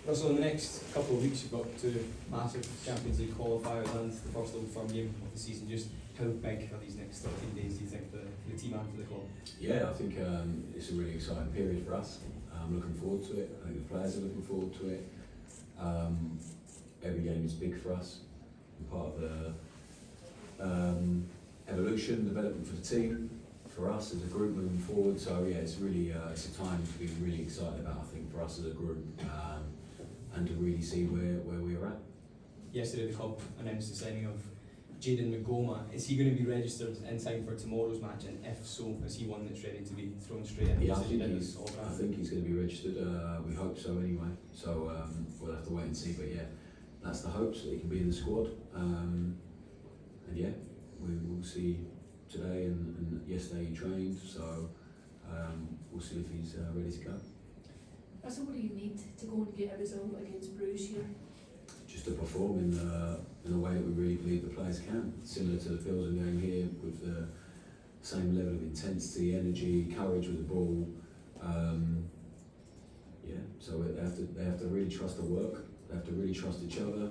Russell, in the next couple of weeks you've got two massive Champions League qualifiers and the first Old Firm game of the season. Just how big are these next 13 days, do you think, for the team and for the club? Yeah, I think it's a really exciting period for us. I'm looking forward to it. I think the players are looking forward to it. Every game is big for us. And part of the evolution, development for the team, for us as a group moving forward. So yeah, it's really it's a time to be really excited about, I think, for us as a group, and to really see where we're at. Yesterday the club announced the signing of Jayden McGoma. Is he going to be registered in time for tomorrow's match, and if so, is he one that's ready to be thrown straight in? Yeah, I think he's going to be registered. We hope so anyway. So we'll have to wait and see. But yeah, that's the hopes that he can be in the squad. And yeah, we will see today and yesterday he trained. So we'll see if he's ready to go. So what do you need to go and get a result against Bruges here? Just to perform in a way that we really believe the players can, similar to the Pilsen game here, with the same level of intensity, energy, courage with the ball. Yeah, so they have to really trust the work. They have to really trust each other.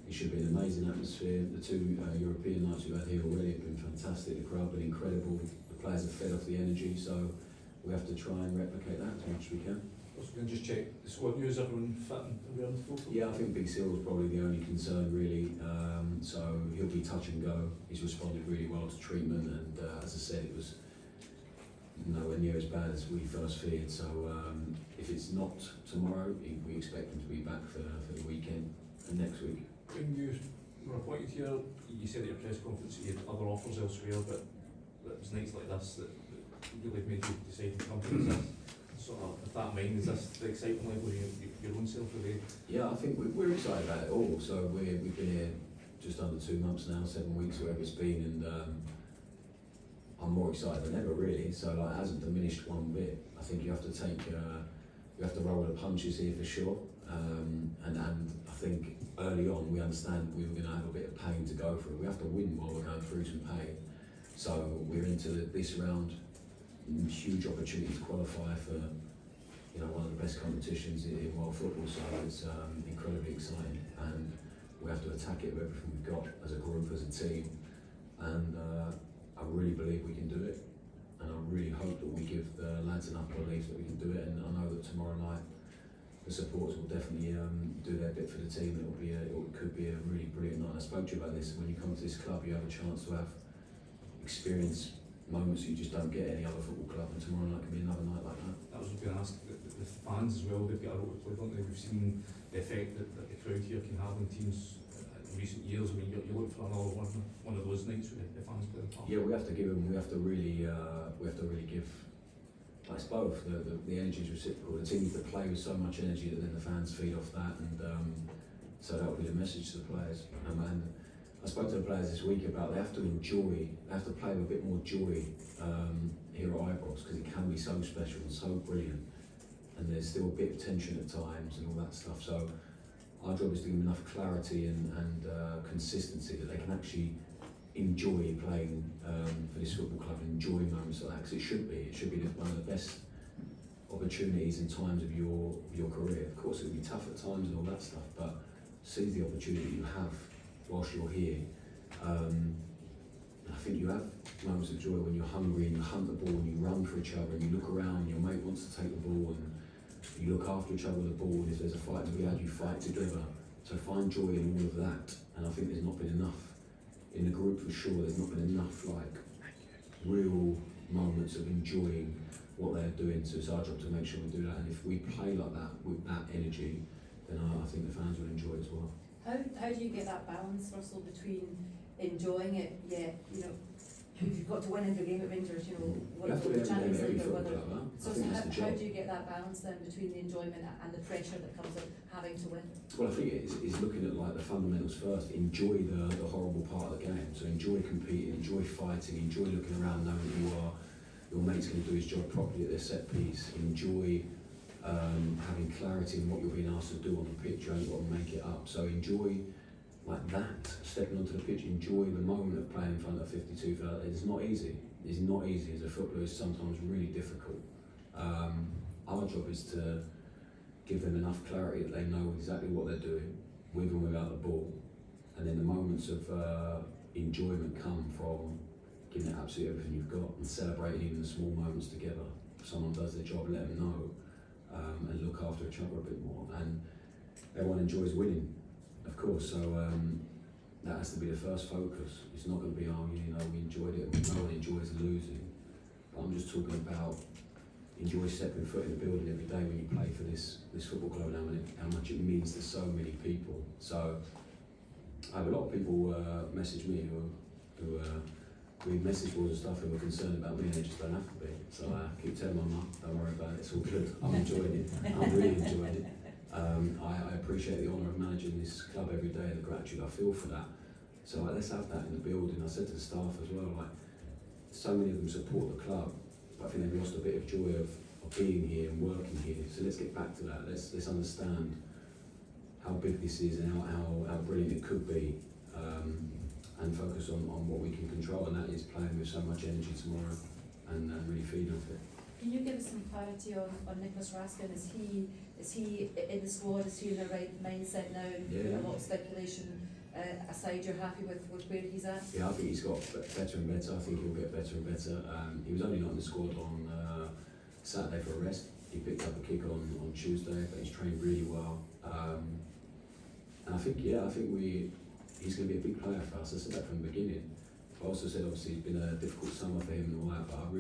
It should be an amazing atmosphere. The two European nights we've had here already have been fantastic. The crowd have been incredible. The players have fed off the energy, so we have to try and replicate that as much as we can. I was going to just check the squad news, everyone fit and around the football? Yeah, I think Big Seal's probably the only concern really, so he'll be touch and go. He's responded really well to treatment, and as I said, it was nowhere near as bad as we first feared, so if it's not tomorrow, we expect him to be back for the weekend and next week. When you were appointed here, you said at your press conference that you had other offers elsewhere, but it was nights like this that really made you decide to come to this. Sort of, with that in mind, is this the excitement level your own self today? Yeah, I think we're excited about it all. So we've been here just under 2 months now, 7 weeks, whatever it's been, and I'm more excited than ever, really. So like, it hasn't diminished one bit. I think you have to roll the punches here for sure. And I think early on we understand we were going to have a bit of pain to go through. We have to win while we're going through some pain. So we're into this round. Huge opportunity to qualify for one of the best competitions in world football, so it's incredibly exciting, and we have to attack it with everything we've got as a group, as a team, and I really believe we can do it, and I really hope that we give the lads enough belief that we can do it, and I know that tomorrow night the supporters will definitely do their bit for the team. It could be a really brilliant night. I spoke to you about this. When you come to this club, you have a chance to have experience moments you just don't get any other football club, and tomorrow night can be another night like that. I was going to ask the fans as well. They've got a role to play, don't they? We've seen the effect that the crowd here can have on teams in recent years. I mean, you look for another one of those nights where the fans play the part. Yeah, we have to give them. We have to really give. It's both. The energy is reciprocal. The team need to play with so much energy that then the fans feed off that, and so that will be the message to the players. And I spoke to the players this week about they have to play with a bit more joy here at Ibrox, because it can be so special and so brilliant, and there's still a bit of tension at times and all that stuff. So our job is to give them enough clarity and consistency that they can actually enjoy playing for this football club, and enjoy moments like that, because it should be one of the best opportunities and times of your career. Of course, it will be tough at times and all that stuff, but seize the opportunity you have whilst you're here. I think you have moments of joy when you're hungry and you hunt the ball and you run for each other and you look around and your mate wants to take the ball and you look after each other with the ball, and if there's a fight to be had, you fight together. So find joy in all of that, and I think there's not been enough in the group for sure. There's not been enough like real moments of enjoying what they're doing. So it's our job to make sure we do that, and if we play like that with that energy, then I think the fans will enjoy it as well. How do you get that balance, Russell, between enjoying it, yet you've got to win every game at Rangers, whether the Champions League or whether. So how do you get that balance then between the enjoyment and the pressure that comes of having to win? Well, I think it's looking at like the fundamentals first. Enjoy the horrible part of the game. So enjoy competing, enjoy fighting, enjoy looking around knowing that your mate's going to do his job properly at their set piece. Enjoy having clarity in what you're being asked to do on the pitch. You ain't got to make it up. So enjoy like that, stepping onto the pitch, enjoy the moment of playing in front of 52,000. It's not easy. It's not easy as a footballer. It's sometimes really difficult. Our job is to give them enough clarity that they know exactly what they're doing, with and without the ball, and then the moments of enjoyment come from giving it absolutely everything you've got and celebrating even the small moments together. If someone does their job, let them know, and look after each other a bit more. And everyone enjoys winning, of course, so that has to be the first focus. It's not going to be, oh, you know, we enjoyed it, no one enjoys losing. But I'm just talking about enjoy stepping foot in the building every day when you play for this football club, and how much it means to so many people. So I have a lot of people message me who read message boards and stuff who are concerned about me, and they just don't have to be. So I keep telling my mum, don't worry about it, it's all good. I'm enjoying it. I'm really enjoying it. I appreciate the honour of managing this club every day, the gratitude I feel for that. So let's have that in the building. I said to the staff as well, like, so many of them support the club, but I think they've lost a bit of joy of being here and working here. So let's get back to that. Let's understand how big this is and how brilliant it could be, and focus on what we can control, and that is playing with so much energy tomorrow and really feeding off it. Can you give us some clarity on Nicholas Raskin? Is he in the squad? Is he in the right mindset now? Yeah. A lot of speculation aside, you're happy with where he's at? Yeah, I think he's got better and better. I think he'll get better and better. He was only not in the squad on Saturday for a rest. He picked up a kick on Tuesday, but he's trained really well. And I think he's going to be a big player for us. I said that from the beginning. I also said obviously it's been a difficult summer for him and all that, but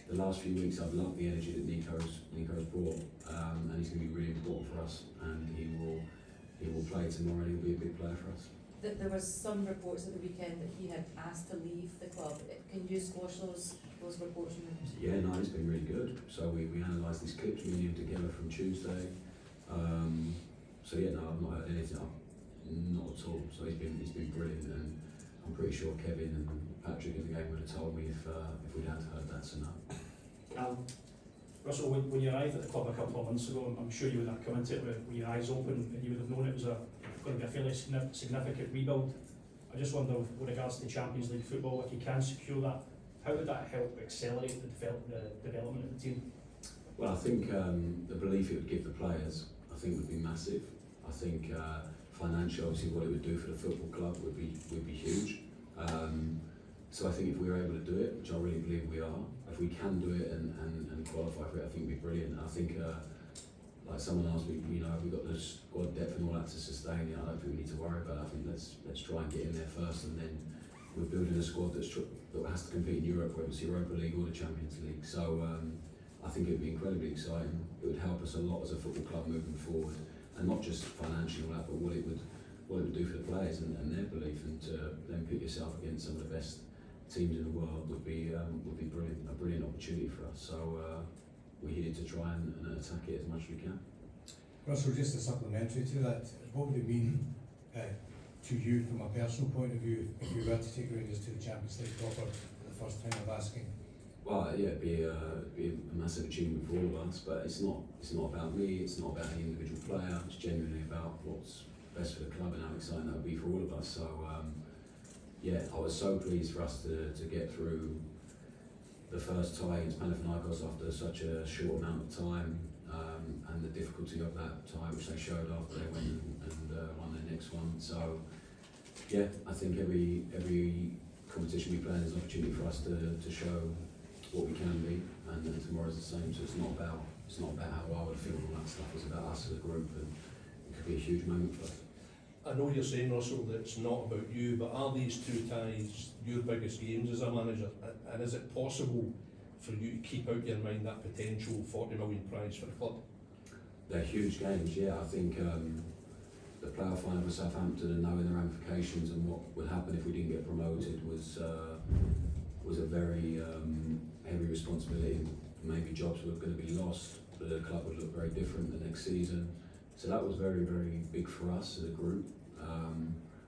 the last few weeks I've loved the energy that Nico's brought, and he's going to be really important for us, and he will play tomorrow and he'll be a big player for us. There was some reports at the weekend that he had asked to leave the club. Can you squash those reports? Yeah, no, it's been really good. So we analysed these clips, me and him together from Tuesday. So yeah, no, I've not heard anything, not at all. So he's been brilliant, and I'm pretty sure Kevin and Patrick in the game would have told me if we'd had heard that, so no. Russell, when you arrived at the club a couple of months ago, I'm sure you would have come into it with your eyes open, and you would have known it was going to be a fairly significant rebuild. I just wonder, with regards to Champions League football, if you can secure that, how would that help accelerate the development of the team? Well, I think the belief it would give the players, I think, would be massive. I think financially, obviously, what it would do for the football club would be huge. So I think if we were able to do it, which I really believe we are, if we can do it and qualify for it, I think it'd be brilliant. I think, like someone asked me, you know, have we got the squad depth and all that to sustain it? I don't think we need to worry about it. I think let's try and get in there first, and then we're building a squad that has to compete in Europe, whether it's Europa League or the Champions League. So I think it would be incredibly exciting. It would help us a lot as a football club moving forward, and not just financially all that, but what it would do for the players and their belief, and to then put yourself against some of the best teams in the world would be brilliant, a brilliant opportunity for us. So we're here to try and attack it as much as we can. Russell, just a supplementary to that, what would it mean to you from a personal point of view if we were to take Rangers to the Champions League proper for the first time of asking? Well, yeah, it'd be a massive achievement for all of us, but it's not about me, it's not about any individual player, it's genuinely about what's best for the club and how exciting that would be for all of us. So yeah, I was so pleased for us to get through the first tie against Panathinaikos after such a short amount of time, and the difficulty of that tie, which they showed after they went and won their next one. So yeah, I think every competition we play is an opportunity for us to show what we can be, and tomorrow's the same. So it's not about how I would feel and all that stuff. It's about us as a group, and it could be a huge moment for us. I know you're saying, Russell, that it's not about you, but are these two ties your biggest games as a manager? And is it possible for you to keep out your mind that potential 40 million prize for the club? They're huge games, yeah. I think the playoff final for Southampton and knowing the ramifications and what would happen if we didn't get promoted was a very heavy responsibility. Maybe jobs were going to be lost, but the club would look very different the next season. So that was very, very big for us as a group.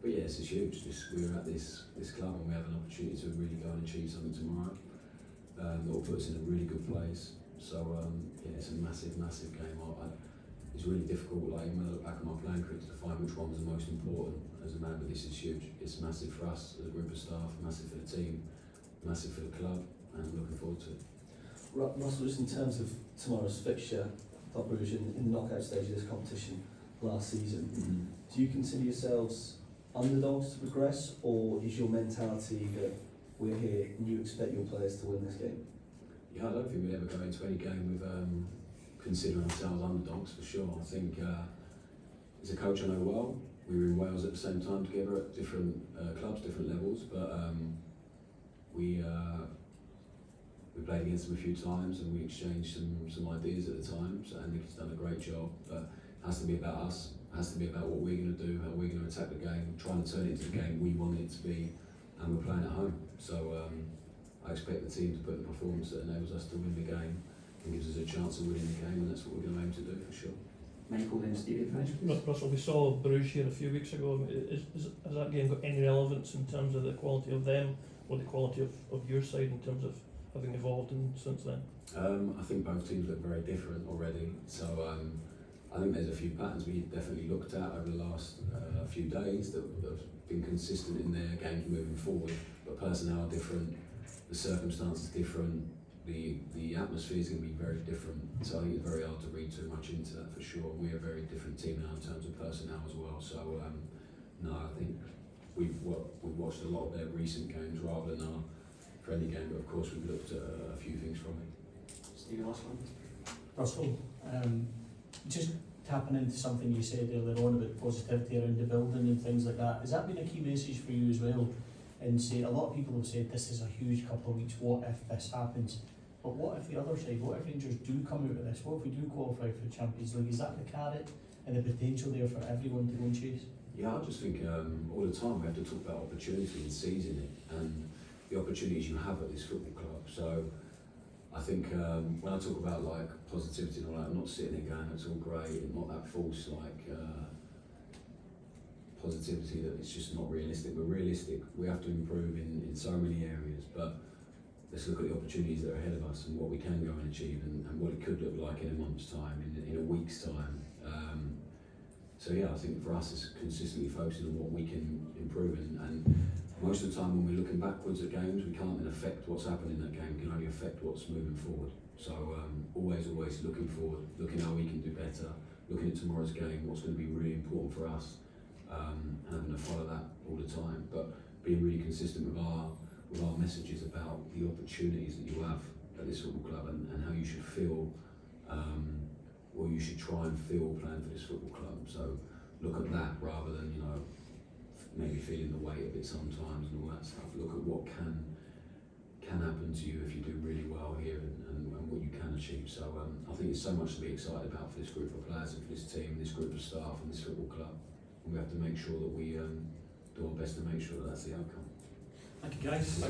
But yeah, it's huge. We're at this club and we have an opportunity to really go and achieve something tomorrow that will put us in a really good place. So yeah, it's a massive, massive game. It's really difficult, like when I look back at my playing career, to define which one was the most important as a man, but this is huge. It's massive for us as a group of staff, massive for the team, massive for the club, and I'm looking forward to it. Russell, just in terms of tomorrow's fixture, Club Brugge in the knockout stage of this competition last season. Mm. Do you consider yourselves underdogs to progress, or is your mentality that we're here and you expect your players to win this game? Yeah, I don't think we'd ever go into any game with considering ourselves underdogs for sure. I think as a coach I know well, we were in Wales at the same time together at different clubs, different levels, but we played against them a few times and we exchanged some ideas at the time. So I think he's done a great job, but it has to be about us. It has to be about what we're going to do, how we're going to attack the game, trying to turn it into the game we want it to be, and we're playing at home. So I expect the team to put in a performance that enables us to win the game and gives us a chance of winning the game, and that's what we're going to aim to do for sure. Michael, then Stevie, finish please. Russell, we saw Bruges here a few weeks ago. Has that game got any relevance in terms of the quality of them or the quality of your side in terms of having evolved since then? I think both teams look very different already. So I think there's a few patterns we definitely looked at over the last few days that have been consistent in their games moving forward. But personnel are different, the circumstances different, the atmosphere is going to be very different. So I think it's very hard to read too much into that for sure. We're a very different team now in terms of personnel as well. So no, I think we've watched a lot of their recent games rather than our friendly game. But of course we've looked at a few things from it. Stevie, last one. Russell, just tapping into something you said earlier on about positivity around the building and things like that, has that been a key message for you as well? And say a lot of people have said this is a huge couple of weeks, what if this happens? But what if the other side, what if Rangers do come out of this? What if we do qualify for the Champions League? Is that the carrot and the potential there for everyone to go and chase? Yeah, I just think all the time we have to talk about opportunity and seizing it and the opportunities you have at this football club. So I think when I talk about like positivity and all that, I'm not sitting there going it's all great and not that false like positivity that it's just not realistic. We're realistic. We have to improve in so many areas, but let's look at the opportunities that are ahead of us and what we can go and achieve and what it could look like in a month's time, in a week's time. So yeah, I think for us it's consistently focusing on what we can improve and most of the time when we're looking backwards at games, we can't then affect what's happening in that game, we can only affect what's moving forward. So always looking forward, looking how we can do better, looking at tomorrow's game, what's going to be really important for us, and having to follow that all the time, but being really consistent with our messages about the opportunities that you have at this football club and how you should feel, or you should try and feel playing for this football club. So look at that rather than, you know, maybe feeling the weight of it sometimes and all that stuff. Look at what can happen to you if you do really well here and what you can achieve. So I think it's so much to be excited about for this group of players and for this team, this group of staff and this football club. And we have to make sure that we do our best to make sure that that's the outcome. Thank you guys.